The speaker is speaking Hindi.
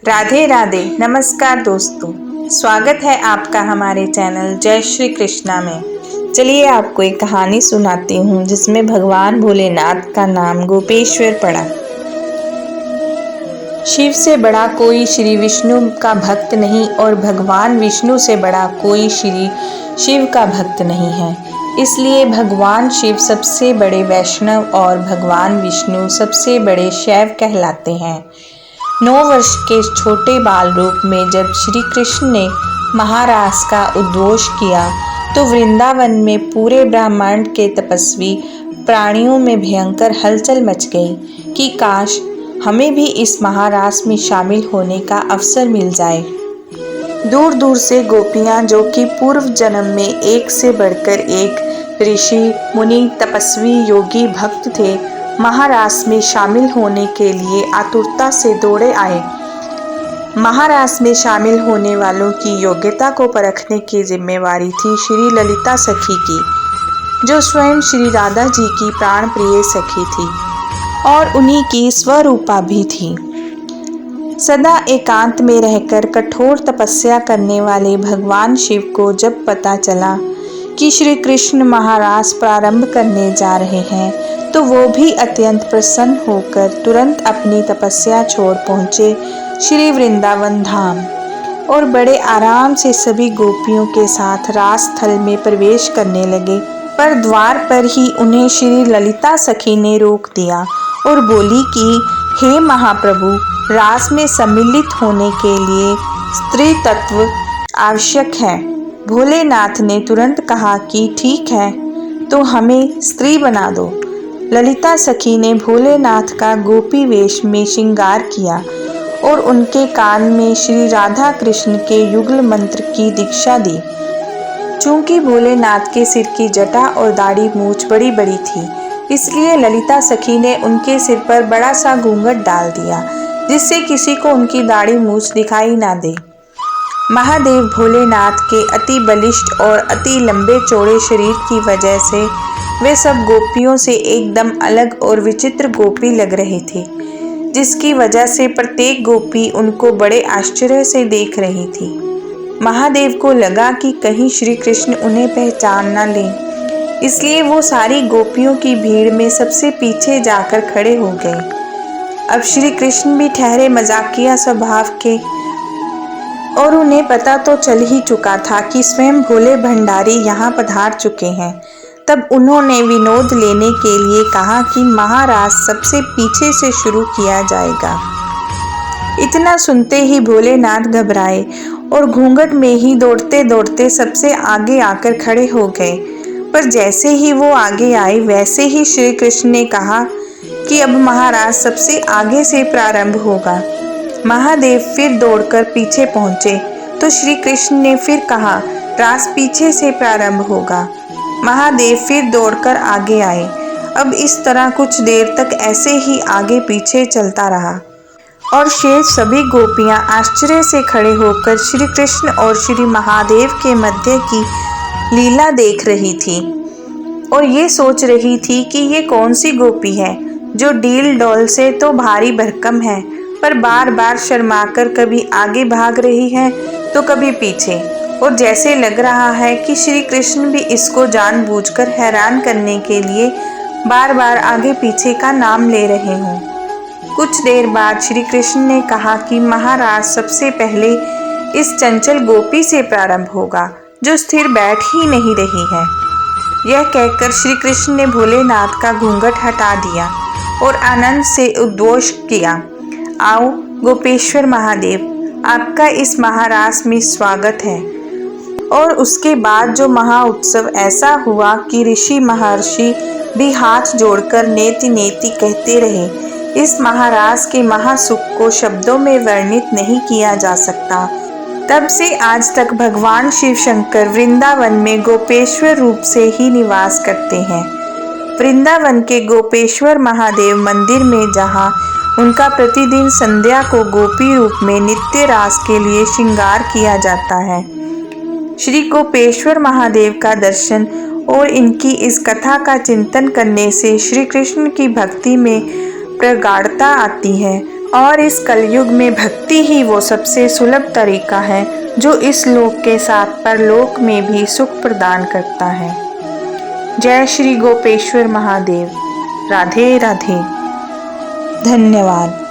राधे राधे। नमस्कार दोस्तों, स्वागत है आपका हमारे चैनल जय श्री कृष्णा में। चलिए आपको एक कहानी सुनाती हूँ जिसमें भगवान भोलेनाथ का नाम गोपेश्वर पड़ा। शिव से बड़ा कोई श्री विष्णु का भक्त नहीं और भगवान विष्णु से बड़ा कोई श्री शिव का भक्त नहीं है। इसलिए भगवान शिव सबसे बड़े वैष्णव और भगवान विष्णु सबसे बड़े शैव कहलाते हैं। 9 वर्ष के छोटे बाल रूप में जब श्री कृष्ण ने महारास का उद्घोष किया तो वृंदावन में पूरे ब्रह्मांड के तपस्वी प्राणियों में भयंकर हलचल मच गई कि काश हमें भी इस महारास में शामिल होने का अवसर मिल जाए। दूर दूर से गोपियां, जो कि पूर्व जन्म में एक से बढ़कर एक ऋषि मुनि तपस्वी योगी भक्त थे, महारास में शामिल होने के लिए आतुरता से दौड़े आए। महारास में शामिल होने वालों की योग्यता को परखने की जिम्मेवारी थी श्री ललिता सखी की, जो स्वयं श्री राधा जी की प्राण प्रिय सखी थी और उन्हीं की स्वरूपा भी थी। सदा एकांत में रहकर कठोर तपस्या करने वाले भगवान शिव को जब पता चला कि श्री कृष्ण महारास प्रारंभ करने जा रहे हैं तो वो भी अत्यंत प्रसन्न होकर तुरंत अपनी तपस्या छोड़ पहुँचे श्री वृंदावन धाम और बड़े आराम से सभी गोपियों के साथ रास स्थल में प्रवेश करने लगे। पर द्वार पर ही उन्हें श्री ललिता सखी ने रोक दिया और बोली कि हे महाप्रभु, रास में सम्मिलित होने के लिए स्त्री तत्व आवश्यक है। भोलेनाथ ने तुरंत कहा कि ठीक है, तो हमें स्त्री बना दो। ललिता सखी ने भोलेनाथ का गोपी वेश में श्रृंगार किया और उनके कान में श्री राधा कृष्ण के युगल मंत्र की दीक्षा दी। चूंकि भोलेनाथ के सिर की जटा और दाढ़ी मूछ बड़ी बड़ी थी, इसलिए ललिता सखी ने उनके सिर पर बड़ा सा घूंघट डाल दिया, जिससे किसी को उनकी दाढ़ी मूछ दिखाई ना दे। महादेव भोलेनाथ के अति बलिष्ठ और अति लंबे चौड़े शरीर की वजह से वे सब गोपियों से एकदम अलग और विचित्र गोपी लग रहे थे, जिसकी वजह से प्रत्येक गोपी उनको बड़े आश्चर्य से देख रही थी। महादेव को लगा कि कहीं श्री कृष्ण उन्हें पहचान न लें, इसलिए वो सारी गोपियों की भीड़ में सबसे पीछे जाकर खड़े हो गए। अब श्री कृष्ण भी ठहरे मजाकिया स्वभाव के और उन्हें पता तो चल ही चुका था कि स्वयं भोले भंडारी यहाँ पधार चुके हैं। तब उन्होंने विनोद लेने के लिए कहा कि महाराज सबसे पीछे से शुरू किया जाएगा। इतना सुनते ही भोलेनाथ घबराए और घूंघट में ही दौड़ते दौड़ते सबसे आगे आकर खड़े हो गए। पर जैसे ही वो आगे आए वैसे ही श्री कृष्ण ने कहा कि अब महाराज सबसे आगे से प्रारंभ होगा। महादेव फिर दौड़कर पीछे पहुंचे तो श्री कृष्ण ने फिर कहा, रास पीछे से प्रारंभ होगा। महादेव फिर दौड़कर आगे आए। अब इस तरह कुछ देर तक ऐसे ही आगे पीछे चलता रहा और शेष सभी गोपियां आश्चर्य से खड़े होकर श्री कृष्ण और श्री महादेव के मध्य की लीला देख रही थी और ये सोच रही थी कि ये कौन सी गोपी है जो डील डौल से तो भारी भरकम है, पर बार बार शर्माकर कभी आगे भाग रही है तो कभी पीछे, और जैसे लग रहा है कि श्री कृष्ण भी इसको जानबूझकर हैरान करने के लिए बार बार आगे पीछे का नाम ले रहे हों। कुछ देर बाद श्री कृष्ण ने कहा कि महाराज सबसे पहले इस चंचल गोपी से प्रारंभ होगा जो स्थिर बैठ ही नहीं रही है। यह कहकर श्री कृष्ण ने भोलेनाथ का घूंघट हटा दिया और आनंद से उद्घोष किया, आओ गोपेश्वर महादेव, आपका इस महारास में स्वागत है। और उसके बाद जो महा उत्सव ऐसा हुआ कि ऋषि महर्षि भी हाथ जोड़कर नेति नेति कहते रहे। इस महारास के महासुख को शब्दों में वर्णित नहीं किया जा सकता। तब से आज तक भगवान शिव शंकर वृंदावन में गोपेश्वर रूप से ही निवास करते हैं। वृंदावन के गोपेश्वर महादेव मंदिर में जहाँ उनका प्रतिदिन संध्या को गोपी रूप में नित्य रास के लिए श्रृंगार किया जाता है। श्री गोपेश्वर महादेव का दर्शन और इनकी इस कथा का चिंतन करने से श्री कृष्ण की भक्ति में प्रगाढ़ता आती है। और इस कलयुग में भक्ति ही वो सबसे सुलभ तरीका है जो इस लोक के साथ परलोक में भी सुख प्रदान करता है। जय श्री गोपेश्वर महादेव। राधे राधे। धन्यवाद।